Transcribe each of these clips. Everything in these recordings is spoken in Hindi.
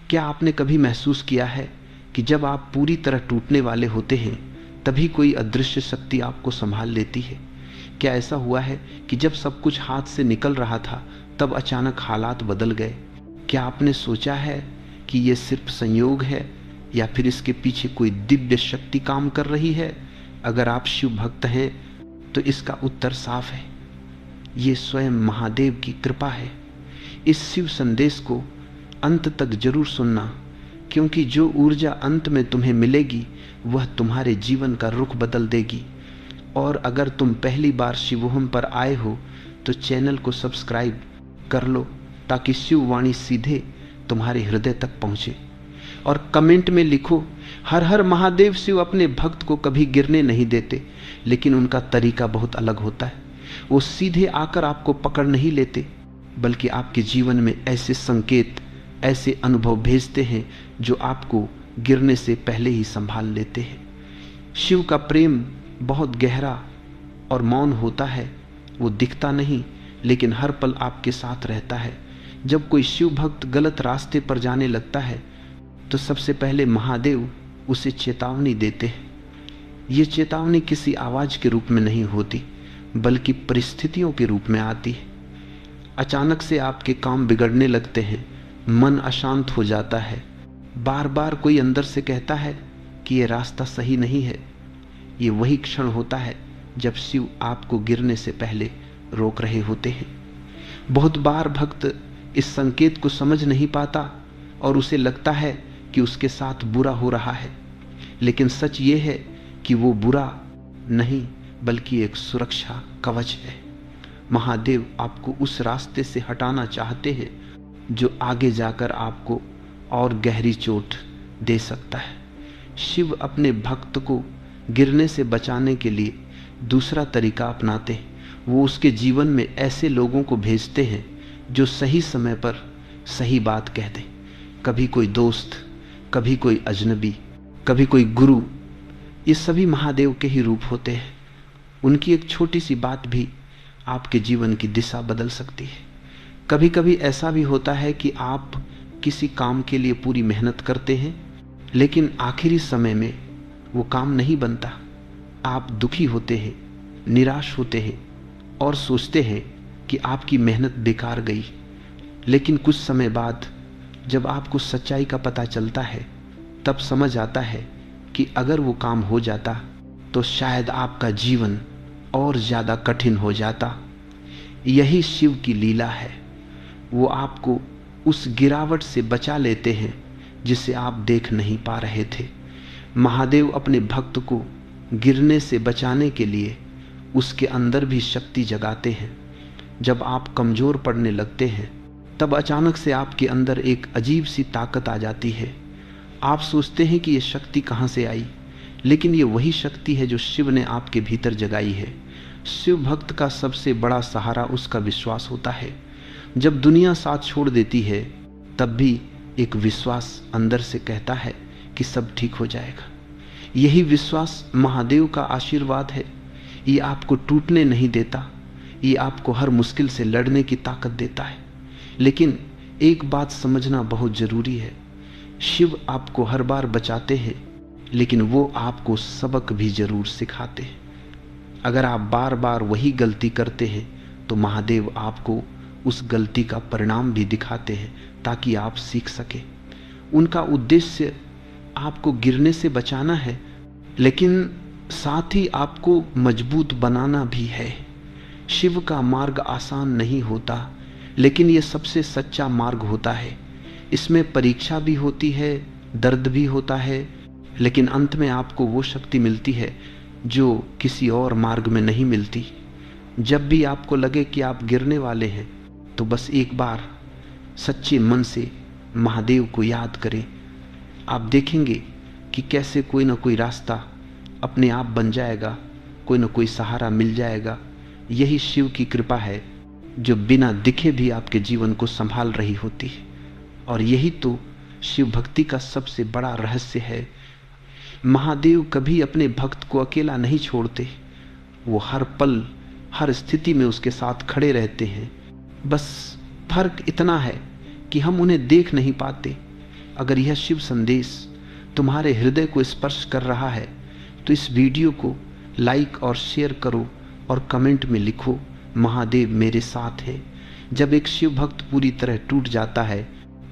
क्या आपने कभी महसूस किया है कि जब आप पूरी तरह टूटने वाले होते हैं तभी कोई अदृश्य शक्ति आपको संभाल लेती है? क्या ऐसा हुआ है कि जब सब कुछ हाथ से निकल रहा था तब अचानक हालात बदल गए? क्या आपने सोचा है कि ये सिर्फ संयोग है या फिर इसके पीछे कोई दिव्य शक्ति काम कर रही है? अगर आप शिव भक्त हैं तो इसका उत्तर साफ है, ये स्वयं महादेव की कृपा है। इस शिव संदेश को अंत तक जरूर सुनना, क्योंकि जो ऊर्जा अंत में तुम्हें मिलेगी वह तुम्हारे जीवन का रुख बदल देगी। और अगर तुम पहली बार शिवोहम पर आए हो तो चैनल को सब्सक्राइब कर लो ताकि शिववाणी सीधे तुम्हारे हृदय तक पहुंचे। और कमेंट में लिखो, हर हर महादेव। शिव अपने भक्त को कभी गिरने नहीं देते, लेकिन उनका तरीका बहुत अलग होता है। वो सीधे आकर आपको पकड़ नहीं लेते, बल्कि आपके जीवन में ऐसे संकेत, ऐसे अनुभव भेजते हैं जो आपको गिरने से पहले ही संभाल लेते हैं। शिव का प्रेम बहुत गहरा और मौन होता है। वो दिखता नहीं, लेकिन हर पल आपके साथ रहता है। जब कोई शिव भक्त गलत रास्ते पर जाने लगता है तो सबसे पहले महादेव उसे चेतावनी देते हैं। ये चेतावनी किसी आवाज के रूप में नहीं होती, बल्कि परिस्थितियों के रूप में आती है। अचानक से आपके काम बिगड़ने लगते हैं, मन अशांत हो जाता है, बार बार कोई अंदर से कहता है कि ये रास्ता सही नहीं है। ये वही क्षण होता है जब शिव आपको गिरने से पहले रोक रहे होते हैं। बहुत बार भक्त इस संकेत को समझ नहीं पाता और उसे लगता है कि उसके साथ बुरा हो रहा है, लेकिन सच ये है कि वो बुरा नहीं बल्कि एक सुरक्षा कवच है। महादेव आपको उस रास्ते से हटाना चाहते हैं जो आगे जाकर आपको और गहरी चोट दे सकता है। शिव अपने भक्त को गिरने से बचाने के लिए दूसरा तरीका अपनाते हैं। वो उसके जीवन में ऐसे लोगों को भेजते हैं जो सही समय पर सही बात कह दें। कभी कोई दोस्त, कभी कोई अजनबी, कभी कोई गुरु। ये सभी महादेव के ही रूप होते हैं। उनकी एक छोटी सी बात भी आपके जीवन की दिशा बदल सकती है। कभी कभी ऐसा भी होता है कि आप किसी काम के लिए पूरी मेहनत करते हैं, लेकिन आखिरी समय में वो काम नहीं बनता। आप दुखी होते हैं, निराश होते हैं और सोचते हैं कि आपकी मेहनत बेकार गई। लेकिन कुछ समय बाद जब आपको सच्चाई का पता चलता है तब समझ आता है कि अगर वो काम हो जाता तो शायद आपका जीवन और ज़्यादा कठिन हो जाता। यही शिव की लीला है। वो आपको उस गिरावट से बचा लेते हैं जिसे आप देख नहीं पा रहे थे। महादेव अपने भक्त को गिरने से बचाने के लिए उसके अंदर भी शक्ति जगाते हैं। जब आप कमज़ोर पड़ने लगते हैं तब अचानक से आपके अंदर एक अजीब सी ताकत आ जाती है। आप सोचते हैं कि ये शक्ति कहाँ से आई, लेकिन ये वही शक्ति है जो शिव ने आपके भीतर जगाई है। शिव भक्त का सबसे बड़ा सहारा उसका विश्वास होता है। जब दुनिया साथ छोड़ देती है तब भी एक विश्वास अंदर से कहता है कि सब ठीक हो जाएगा। यही विश्वास महादेव का आशीर्वाद है। ये आपको टूटने नहीं देता, ये आपको हर मुश्किल से लड़ने की ताकत देता है। लेकिन एक बात समझना बहुत जरूरी है, शिव आपको हर बार बचाते हैं, लेकिन वो आपको सबक भी जरूर सिखाते हैं। अगर आप बार बार वही गलती करते हैं तो महादेव आपको उस गलती का परिणाम भी दिखाते हैं ताकि आप सीख सके। उनका उद्देश्य आपको गिरने से बचाना है, लेकिन साथ ही आपको मजबूत बनाना भी है। शिव का मार्ग आसान नहीं होता, लेकिन यह सबसे सच्चा मार्ग होता है। इसमें परीक्षा भी होती है, दर्द भी होता है, लेकिन अंत में आपको वो शक्ति मिलती है जो किसी और मार्ग में नहीं मिलती। जब भी आपको लगे कि आप गिरने वाले हैं तो बस एक बार सच्चे मन से महादेव को याद करें। आप देखेंगे कि कैसे कोई ना कोई रास्ता अपने आप बन जाएगा, कोई ना कोई सहारा मिल जाएगा। यही शिव की कृपा है जो बिना दिखे भी आपके जीवन को संभाल रही होती है। और यही तो शिव भक्ति का सबसे बड़ा रहस्य है। महादेव कभी अपने भक्त को अकेला नहीं छोड़ते। वो हर पल, हर स्थिति में उसके साथ खड़े रहते हैं। बस फर्क इतना है कि हम उन्हें देख नहीं पाते। अगर यह शिव संदेश तुम्हारे हृदय को स्पर्श कर रहा है तो इस वीडियो को लाइक और शेयर करो और कमेंट में लिखो, महादेव मेरे साथ है। जब एक शिव भक्त पूरी तरह टूट जाता है,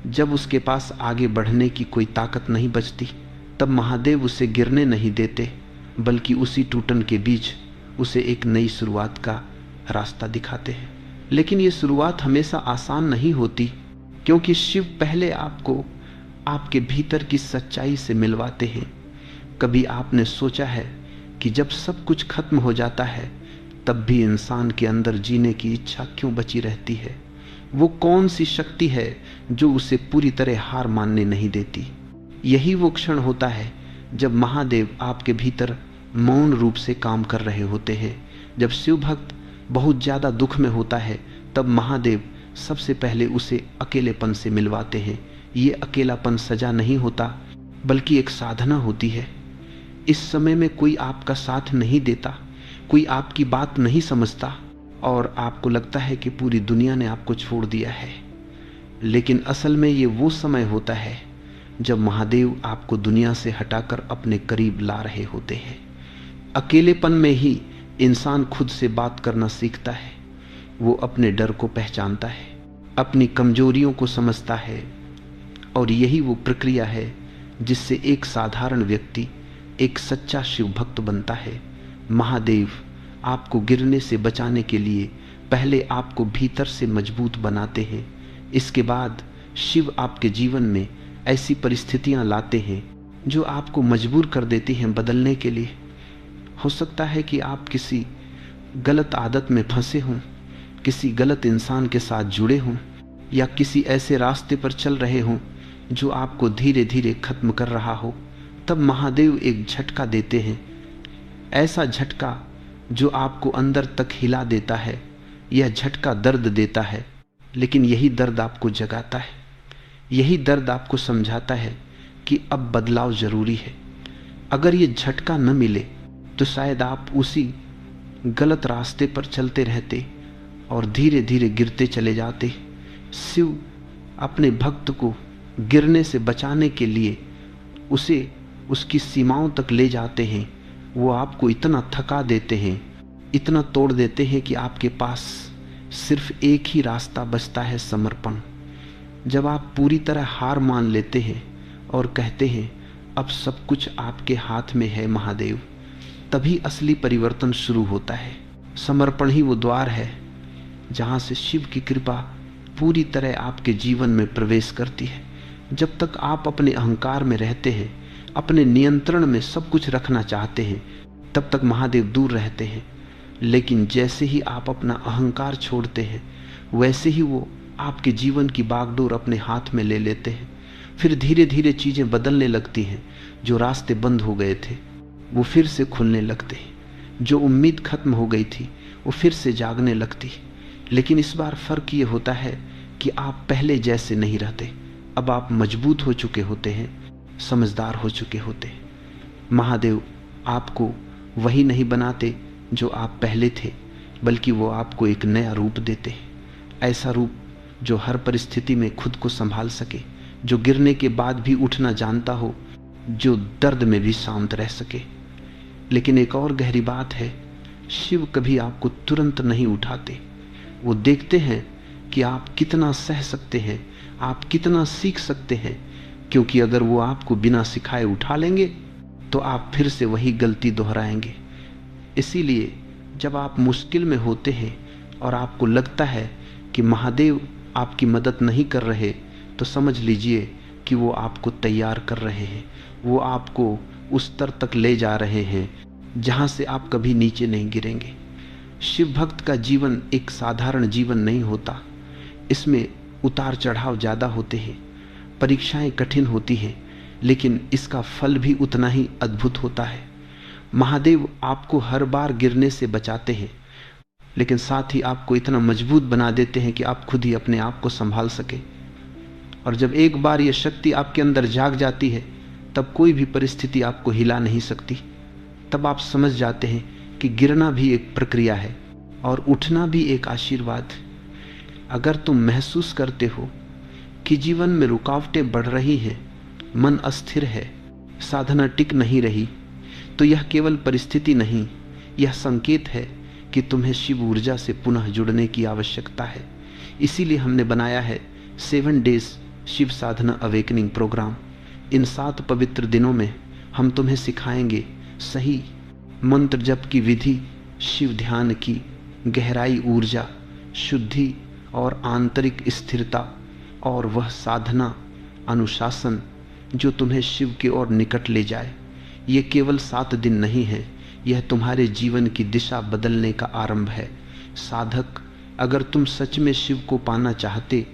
जब उसके पास आगे बढ़ने की कोई ताकत नहीं बचती, तब महादेव उसे गिरने नहीं देते, बल्कि उसी टूटन के बीच उसे एक नई शुरुआत का रास्ता दिखाते हैं। लेकिन ये शुरुआत हमेशा आसान नहीं होती, क्योंकि शिव पहले आपको आपके भीतर की सच्चाई से मिलवाते हैं। कभी आपने सोचा है कि जब सब कुछ खत्म हो जाता है तब भी इंसान के अंदर जीने की इच्छा क्यों बची रहती है? वो कौन सी शक्ति है जो उसे पूरी तरह हार मानने नहीं देती? यही वो क्षण होता है जब महादेव आपके भीतर मौन रूप से काम कर रहे होते हैं। जब शिव भक्त बहुत ज़्यादा दुख में होता है तब महादेव सबसे पहले उसे अकेलेपन से मिलवाते हैं। ये अकेलापन सजा नहीं होता, बल्कि एक साधना होती है। इस समय में कोई आपका साथ नहीं देता, कोई आपकी बात नहीं समझता और आपको लगता है कि पूरी दुनिया ने आपको छोड़ दिया है। लेकिन असल में ये वो समय होता है जब महादेव आपको दुनिया से हटाकर अपने करीब ला रहे होते हैं। अकेलेपन में ही इंसान खुद से बात करना सीखता है। वो अपने डर को पहचानता है, अपनी कमजोरियों को समझता है, और यही वो प्रक्रिया है जिससे एक साधारण व्यक्ति एक सच्चा शिव भक्त बनता है। महादेव आपको गिरने से बचाने के लिए पहले आपको भीतर से मजबूत बनाते हैं। इसके बाद शिव आपके जीवन में ऐसी परिस्थितियां लाते हैं जो आपको मजबूर कर देती हैं बदलने के लिए। हो सकता है कि आप किसी गलत आदत में फंसे हों, किसी गलत इंसान के साथ जुड़े हों, या किसी ऐसे रास्ते पर चल रहे हों जो आपको धीरे धीरे खत्म कर रहा हो। तब महादेव एक झटका देते हैं, ऐसा झटका जो आपको अंदर तक हिला देता है। यह झटका दर्द देता है, लेकिन यही दर्द आपको जगाता है। यही दर्द आपको समझाता है कि अब बदलाव जरूरी है। अगर ये झटका न मिले तो शायद आप उसी गलत रास्ते पर चलते रहते और धीरे धीरे गिरते चले जाते। शिव अपने भक्त को गिरने से बचाने के लिए उसे उसकी सीमाओं तक ले जाते हैं। वो आपको इतना थका देते हैं, इतना तोड़ देते हैं कि आपके पास सिर्फ एक ही रास्ता बचता है, समर्पण। जब आप पूरी तरह हार मान लेते हैं और कहते हैं अब सब कुछ आपके हाथ में है महादेव, तभी असली परिवर्तन शुरू होता है। समर्पण ही वो द्वार है जहाँ से शिव की कृपा पूरी तरह आपके जीवन में प्रवेश करती है। जब तक आप अपने अहंकार में रहते हैं, अपने नियंत्रण में सब कुछ रखना चाहते हैं, तब तक महादेव दूर रहते हैं। लेकिन जैसे ही आप अपना अहंकार छोड़ते हैं, वैसे ही वो आपके जीवन की बागडोर अपने हाथ में ले लेते हैं। फिर धीरे धीरे चीज़ें बदलने लगती हैं। जो रास्ते बंद हो गए थे वो फिर से खुलने लगते हैं। जो उम्मीद खत्म हो गई थी वो फिर से जागने लगती। लेकिन इस बार फर्क ये होता है कि आप पहले जैसे नहीं रहते। अब आप मजबूत हो चुके होते हैं, समझदार हो चुके होते हैं। महादेव आपको वही नहीं बनाते जो आप पहले थे, बल्कि वो आपको एक नया रूप देते हैं। ऐसा रूप जो हर परिस्थिति में खुद को संभाल सके, जो गिरने के बाद भी उठना जानता हो, जो दर्द में भी शांत रह सके। लेकिन एक और गहरी बात है, शिव कभी आपको तुरंत नहीं उठाते। वो देखते हैं कि आप कितना सह सकते हैं, आप कितना सीख सकते हैं, क्योंकि अगर वो आपको बिना सिखाए उठा लेंगे तो आप फिर से वही गलती दोहराएंगे। इसीलिए जब आप मुश्किल में होते हैं और आपको लगता है कि महादेव आपकी मदद नहीं कर रहे, तो समझ लीजिए कि वो आपको तैयार कर रहे हैं। वो आपको उस स्तर तक ले जा रहे हैं जहाँ से आप कभी नीचे नहीं गिरेंगे। शिव भक्त का जीवन एक साधारण जीवन नहीं होता। इसमें उतार चढ़ाव ज़्यादा होते हैं, परीक्षाएं कठिन होती हैं, लेकिन इसका फल भी उतना ही अद्भुत होता है। महादेव आपको हर बार गिरने से बचाते हैं, लेकिन साथ ही आपको इतना मजबूत बना देते हैं कि आप खुद ही अपने आप को संभाल सके। और जब एक बार यह शक्ति आपके अंदर जाग जाती है, तब कोई भी परिस्थिति आपको हिला नहीं सकती। तब आप समझ जाते हैं कि गिरना भी एक प्रक्रिया है और उठना भी एक आशीर्वाद। अगर तुम महसूस करते हो कि जीवन में रुकावटें बढ़ रही हैं, मन अस्थिर है, साधना टिक नहीं रही, तो यह केवल परिस्थिति नहीं, यह संकेत है कि तुम्हें शिव ऊर्जा से पुनः जुड़ने की आवश्यकता है। इसीलिए हमने बनाया है 7 डेज शिव साधना अवेकनिंग प्रोग्राम। इन 7 पवित्र दिनों में हम तुम्हें सिखाएंगे सही मंत्र जप की विधि, शिव ध्यान की गहराई, ऊर्जा, शुद्धि और आंतरिक स्थिरता, और वह साधना अनुशासन जो तुम्हें शिव की ओर निकट ले जाए। ये केवल 7 दिन नहीं है, यह तुम्हारे जीवन की दिशा बदलने का आरंभ है। साधक, अगर तुम सच में शिव को पाना चाहते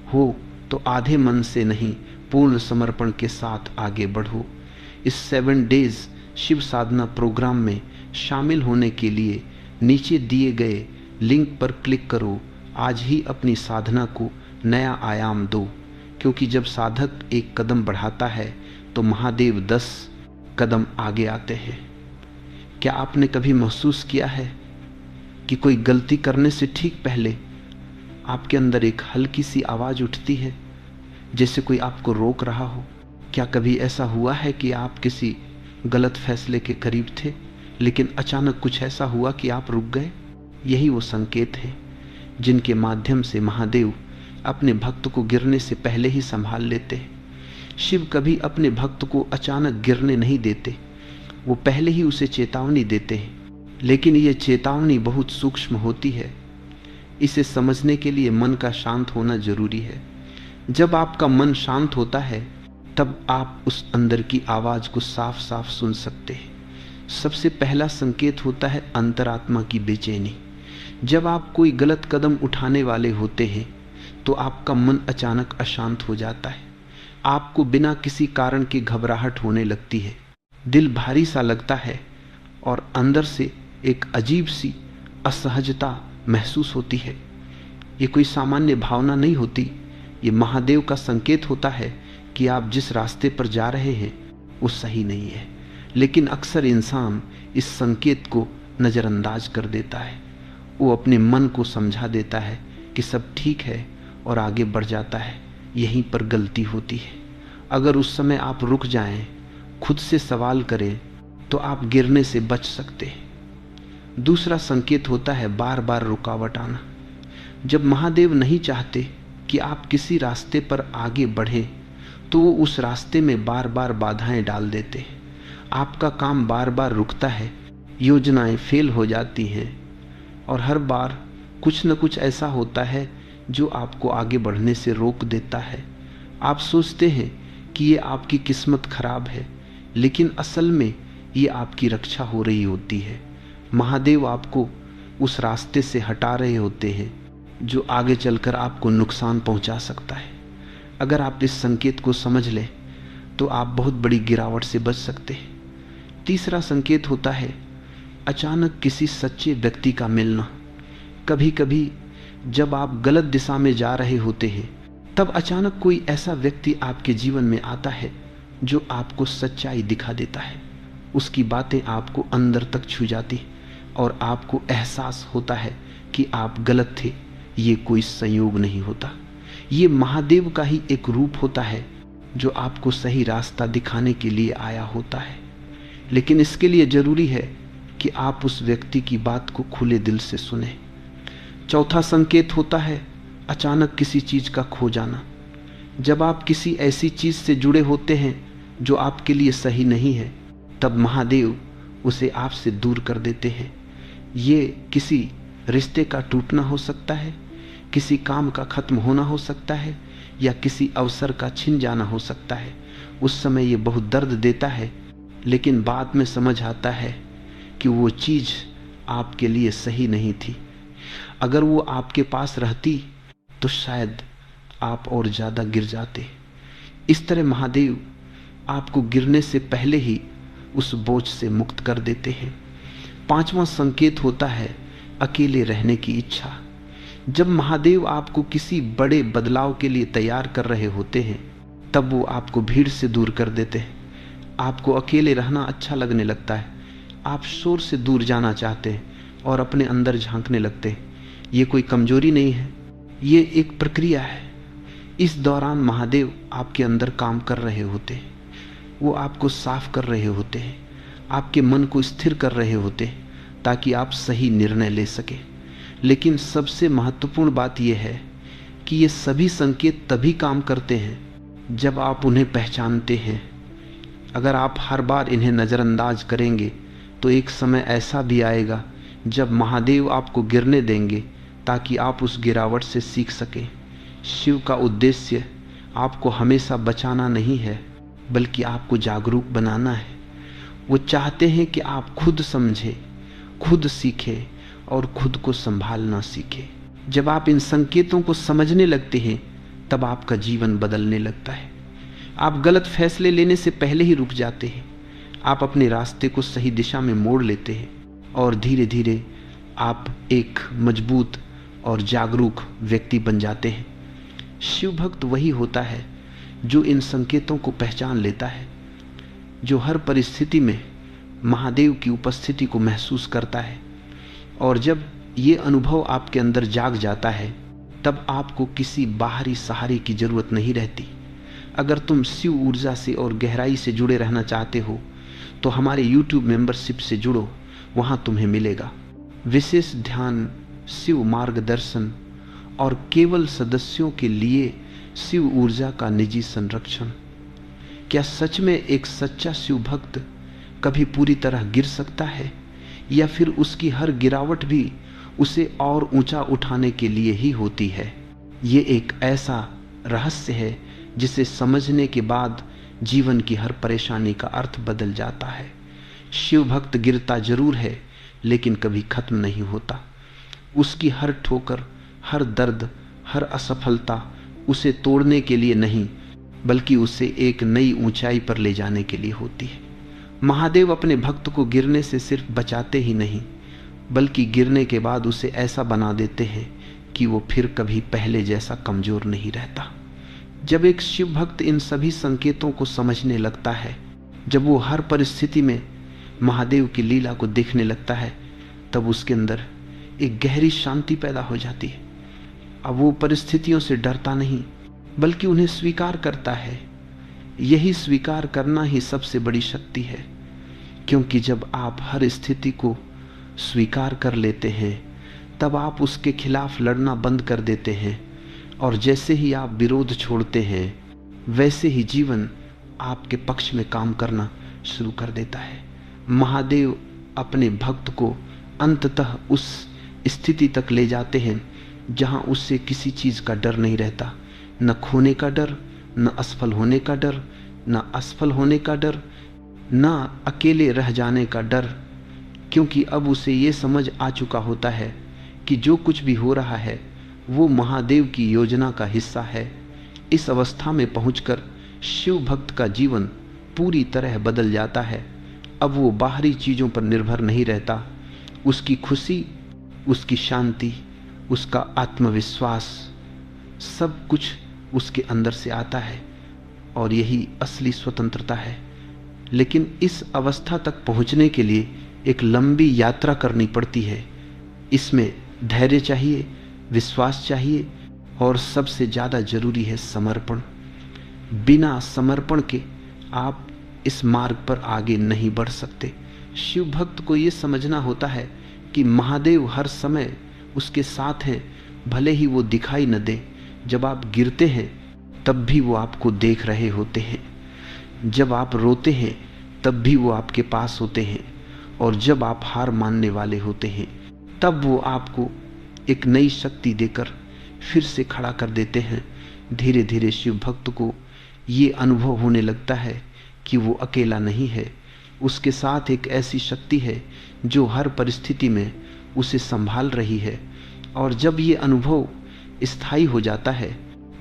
हो तो आधे मन से नहीं, पूर्ण समर्पण के साथ आगे बढ़ो। इस 7 डेज शिव साधना प्रोग्राम में शामिल होने के लिए नीचे दिए गए लिंक पर क्लिक करो। आज ही अपनी साधना को नया आयाम दो, क्योंकि जब साधक एक कदम बढ़ाता है तो महादेव 10 कदम आगे आते हैं। क्या आपने कभी महसूस किया है कि कोई गलती करने से ठीक पहले आपके अंदर एक हल्की सी आवाज़ उठती है, जैसे कोई आपको रोक रहा हो? क्या कभी ऐसा हुआ है कि आप किसी गलत फैसले के करीब थे, लेकिन अचानक कुछ ऐसा हुआ कि आप रुक गए? यही वो संकेत है जिनके माध्यम से महादेव अपने भक्त को गिरने से पहले ही संभाल लेते हैं। शिव कभी अपने भक्त को अचानक गिरने नहीं देते, वो पहले ही उसे चेतावनी देते हैं। लेकिन ये चेतावनी बहुत सूक्ष्म होती है। इसे समझने के लिए मन का शांत होना जरूरी है। जब आपका मन शांत होता है तब आप उस अंदर की आवाज़ को साफ साफ सुन सकते हैं। सबसे पहला संकेत होता है अंतरात्मा की बेचैनी। जब आप कोई गलत कदम उठाने वाले होते हैं तो आपका मन अचानक अशांत हो जाता है। आपको बिना किसी कारण की घबराहट होने लगती है, दिल भारी सा लगता है और अंदर से एक अजीब सी असहजता महसूस होती है। ये कोई सामान्य भावना नहीं होती, ये महादेव का संकेत होता है कि आप जिस रास्ते पर जा रहे हैं वो सही नहीं है। लेकिन अक्सर इंसान इस संकेत को नज़रअंदाज कर देता है। वो अपने मन को समझा देता है कि सब ठीक है और आगे बढ़ जाता है। यहीं पर गलती होती है। अगर उस समय आप रुक जाएं, खुद से सवाल करें, तो आप गिरने से बच सकते हैं। दूसरा संकेत होता है बार बार रुकावट आना। जब महादेव नहीं चाहते कि आप किसी रास्ते पर आगे बढ़ें तो वो उस रास्ते में बार बार बाधाएं डाल देते हैं। आपका काम बार बार रुकता है, योजनाएं फेल हो जाती हैं और हर बार कुछ न कुछ ऐसा होता है जो आपको आगे बढ़ने से रोक देता है। आप सोचते हैं कि ये आपकी किस्मत खराब है, लेकिन असल में ये आपकी रक्षा हो रही होती है। महादेव आपको उस रास्ते से हटा रहे होते हैं जो आगे चलकर आपको नुकसान पहुंचा सकता है। अगर आप इस संकेत को समझ लें तो आप बहुत बड़ी गिरावट से बच सकते हैं। तीसरा संकेत होता है अचानक किसी सच्चे व्यक्ति का मिलना। कभी कभी जब आप गलत दिशा में जा रहे होते हैं तब अचानक कोई ऐसा व्यक्ति आपके जीवन में आता है जो आपको सच्चाई दिखा देता है। उसकी बातें आपको अंदर तक छू जाती और आपको एहसास होता है कि आप गलत थे। ये कोई संयोग नहीं होता, ये महादेव का ही एक रूप होता है जो आपको सही रास्ता दिखाने के लिए आया होता है। लेकिन इसके लिए जरूरी है कि आप उस व्यक्ति की बात को खुले दिल से सुने। चौथा संकेत होता है अचानक किसी चीज का खो जाना। जब आप किसी ऐसी चीज से जुड़े होते हैं जो आपके लिए सही नहीं है, तब महादेव उसे आपसे दूर कर देते हैं। ये किसी रिश्ते का टूटना हो सकता है, किसी काम का खत्म होना हो सकता है, या किसी अवसर का छिन जाना हो सकता है। उस समय ये बहुत दर्द देता है, लेकिन बाद में समझ आता है कि वो चीज आपके लिए सही नहीं थी। अगर वो आपके पास रहती तो शायद आप और ज्यादा गिर जाते। इस तरह महादेव आपको गिरने से पहले ही उस बोझ से मुक्त कर देते हैं। पांचवा संकेत होता है अकेले रहने की इच्छा। जब महादेव आपको किसी बड़े बदलाव के लिए तैयार कर रहे होते हैं तब वो आपको भीड़ से दूर कर देते हैं। आपको अकेले रहना अच्छा लगने लगता है, आप शोर से दूर जाना चाहते हैं और अपने अंदर झांकने लगते हैं। ये कोई कमजोरी नहीं है, ये एक प्रक्रिया है। इस दौरान महादेव आपके अंदर काम कर रहे होते हैं। वो आपको साफ कर रहे होते हैं, आपके मन को स्थिर कर रहे होते हैं ताकि आप सही निर्णय ले सकें। लेकिन सबसे महत्वपूर्ण बात यह है कि ये सभी संकेत तभी काम करते हैं जब आप उन्हें पहचानते हैं। अगर आप हर बार इन्हें नज़रअंदाज करेंगे तो एक समय ऐसा भी आएगा जब महादेव आपको गिरने देंगे ताकि आप उस गिरावट से सीख सकें। शिव का उद्देश्य आपको हमेशा बचाना नहीं है, बल्कि आपको जागरूक बनाना है। वो चाहते हैं कि आप खुद समझें, खुद सीखें और खुद को संभालना सीखें। जब आप इन संकेतों को समझने लगते हैं तब आपका जीवन बदलने लगता है। आप गलत फैसले लेने से पहले ही रुक जाते हैं। आप अपने रास्ते को सही दिशा में मोड़ लेते हैं और धीरे धीरे आप एक मजबूत और जागरूक व्यक्ति बन जाते हैं। शिव भक्त वही होता है जो इन संकेतों को पहचान लेता है, जो हर परिस्थिति में महादेव की उपस्थिति को महसूस करता है। और जब ये अनुभव आपके अंदर जाग जाता है तब आपको किसी बाहरी सहारे की जरूरत नहीं रहती। अगर तुम शिव ऊर्जा से और गहराई से जुड़े रहना चाहते हो तो हमारे YouTube मेंबरशिप से जुड़ो, वहाँ तुम्हें मिलेगा विशेष ध्यान, शिव मार्गदर्शन और केवल सदस्यों के लिए शिव ऊर्जा का निजी संरक्षण। क्या सच में एक सच्चा शिव भक्त कभी पूरी तरह गिर सकता है, या फिर उसकी हर गिरावट भी उसे और ऊंचा उठाने के लिए ही होती है? ये एक ऐसा रहस्य है जिसे समझने के बाद जीवन की हर परेशानी का अर्थ बदल जाता है। शिव भक्त गिरता जरूर है लेकिन कभी खत्म नहीं होता। उसकी हर ठोकर, हर दर्द, हर असफलता उसे तोड़ने के लिए नहीं, बल्कि उसे एक नई ऊंचाई पर ले जाने के लिए होती है। महादेव अपने भक्त को गिरने से सिर्फ बचाते ही नहीं, बल्कि गिरने के बाद उसे ऐसा बना देते हैं कि वो फिर कभी पहले जैसा कमजोर नहीं रहता। जब एक शिव भक्त इन सभी संकेतों को समझने लगता है, जब वो हर परिस्थिति में महादेव की लीला को देखने लगता है, तब उसके अंदर एक गहरी शांति पैदा हो जाती है। अब वो परिस्थितियों से डरता नहीं, बल्कि उन्हें स्वीकार करता है। यही स्वीकार करना ही सबसे बड़ी शक्ति है, क्योंकि जब आप हर स्थिति को स्वीकार कर लेते हैं तब आप उसके खिलाफ लड़ना बंद कर देते हैं, और जैसे ही आप विरोध छोड़ते हैं वैसे ही जीवन आपके पक्ष में काम करना शुरू कर देता है। महादेव अपने भक्त को अंततः उस स्थिति तक ले जाते हैं जहां उससे किसी चीज का डर नहीं रहता, न खोने का डर, न असफल होने का डर, न असफल होने का डर, न अकेले रह जाने का डर, क्योंकि अब उसे ये समझ आ चुका होता है कि जो कुछ भी हो रहा है वो महादेव की योजना का हिस्सा है। इस अवस्था में पहुंचकर शिव भक्त का जीवन पूरी तरह बदल जाता है। अब वो बाहरी चीजों पर निर्भर नहीं रहता। उसकी खुशी, उसकी शांति, उसका आत्मविश्वास, सब कुछ उसके अंदर से आता है, और यही असली स्वतंत्रता है। लेकिन इस अवस्था तक पहुंचने के लिए एक लंबी यात्रा करनी पड़ती है। इसमें धैर्य चाहिए, विश्वास चाहिए, और सबसे ज्यादा जरूरी है समर्पण। बिना समर्पण के आप इस मार्ग पर आगे नहीं बढ़ सकते। शिव भक्त को यह समझना होता है कि महादेव हर समय उसके साथ हैं, भले ही वो दिखाई न दे। जब आप गिरते हैं तब भी वो आपको देख रहे होते हैं, जब आप रोते हैं तब भी वो आपके पास होते हैं, और जब आप हार मानने वाले होते हैं तब वो आपको एक नई शक्ति देकर फिर से खड़ा कर देते हैं। धीरे धीरे शिव भक्त को ये अनुभव होने लगता है कि वो अकेला नहीं है, उसके साथ एक ऐसी शक्ति है जो हर परिस्थिति में उसे संभाल रही है। और जब ये अनुभव स्थायी हो जाता है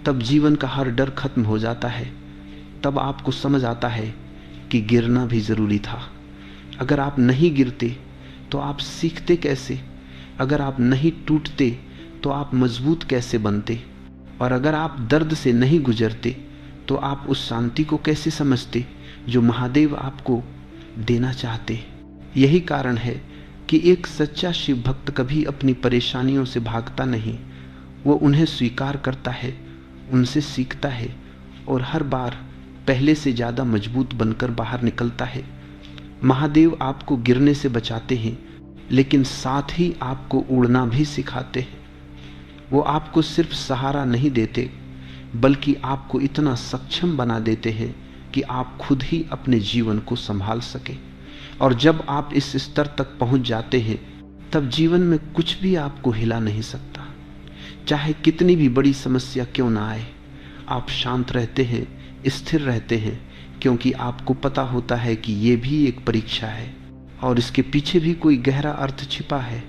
तब जीवन का हर डर खत्म हो जाता है। तब आपको समझ आता है कि गिरना भी जरूरी था। अगर आप नहीं गिरते तो आप सीखते कैसे? अगर आप नहीं टूटते तो आप मजबूत कैसे बनते? और अगर आप दर्द से नहीं गुजरते तो आप उस शांति को कैसे समझते जो महादेव आपको देना चाहते? यही कारण है कि एक सच्चा शिव भक्त कभी अपनी परेशानियों से भागता नहीं। वो उन्हें स्वीकार करता है, उनसे सीखता है, और हर बार पहले से ज्यादा मजबूत बनकर बाहर निकलता है। महादेव आपको गिरने से बचाते हैं, लेकिन साथ ही आपको उड़ना भी सिखाते हैं। वो आपको सिर्फ सहारा नहीं देते, बल्कि आपको इतना सक्षम बना देते हैं कि आप खुद ही अपने जीवन को संभाल सके। और जब आप इस स्तर तक पहुंच जाते हैं, तब जीवन में कुछ भी आपको हिला नहीं सकता। चाहे कितनी भी बड़ी समस्या क्यों ना आए, आप शांत रहते हैं, स्थिर रहते हैं, क्योंकि आपको पता होता है कि ये भी एक परीक्षा है और इसके पीछे भी कोई गहरा अर्थ छिपा है।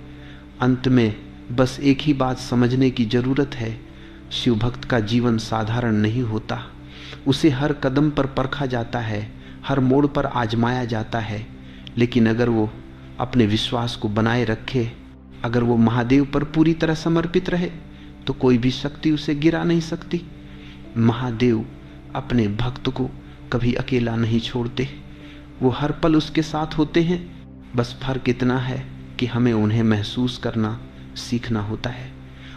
अंत में बस एक ही बात समझने की जरूरत है, शिव भक्त का जीवन साधारण नहीं होता। उसे हर कदम पर परखा जाता है, हर मोड़ पर आजमाया जाता है, लेकिन अगर वो अपने विश्वास को बनाए रखे, अगर वो महादेव पर पूरी तरह समर्पित रहे, तो कोई भी शक्ति उसे गिरा नहीं सकती। महादेव अपने भक्त को कभी अकेला नहीं छोड़ते, वो हर पल उसके साथ होते हैं। बस फर्क इतना है कि हमें उन्हें महसूस करना सीखना होता है।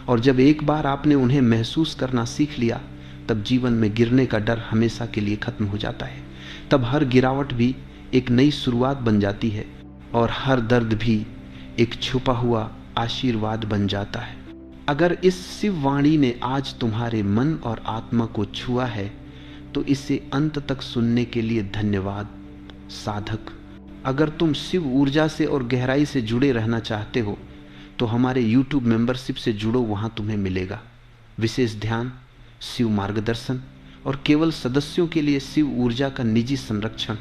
और जब एक बार आपने उन्हें महसूस करना सीख लिया, तब जीवन में गिरने का डर हमेशा के लिए खत्म हो जाता है। तब हर गिरावट भी एक नई शुरुआत बन जाती है और हर दर्द भी एक छुपा हुआ आशीर्वाद बन जाता है। अगर इस शिव वाणी ने आज तुम्हारे मन और आत्मा को छुआ है, तो इसे अंत तक सुनने के लिए धन्यवाद साधक। अगर तुम शिव ऊर्जा से और गहराई से जुड़े रहना चाहते हो, तो हमारे YouTube मेंबरशिप से जुड़ो, वहां तुम्हें मिलेगा विशेष ध्यान, शिव मार्गदर्शन और केवल सदस्यों के लिए शिव ऊर्जा का निजी संरक्षण।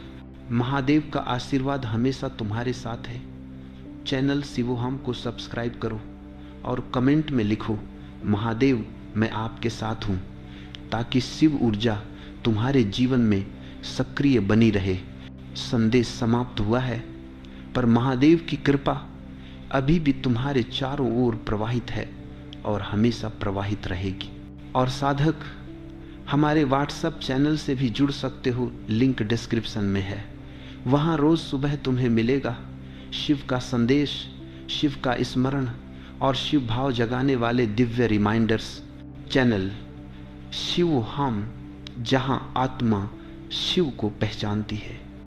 महादेव का आशीर्वाद हमेशा तुम्हारे साथ है। चैनल शिवोहम को सब्सक्राइब करो और कमेंट में लिखो, महादेव मैं आपके साथ हूँ, ताकि शिव ऊर्जा तुम्हारे जीवन में सक्रिय बनी रहे। संदेश समाप्त हुआ है, पर महादेव की कृपा अभी भी तुम्हारे चारों ओर प्रवाहित है और हमेशा प्रवाहित रहेगी। और साधक, हमारे व्हाट्सएप चैनल से भी जुड़ सकते हो, लिंक डिस्क्रिप्शन में है। वहां रोज सुबह तुम्हें मिलेगा शिव का संदेश, शिव का स्मरण और शिव भाव जगाने वाले दिव्य रिमाइंडर्स। चैनल शिवोहम, जहां आत्मा शिव को पहचानती है।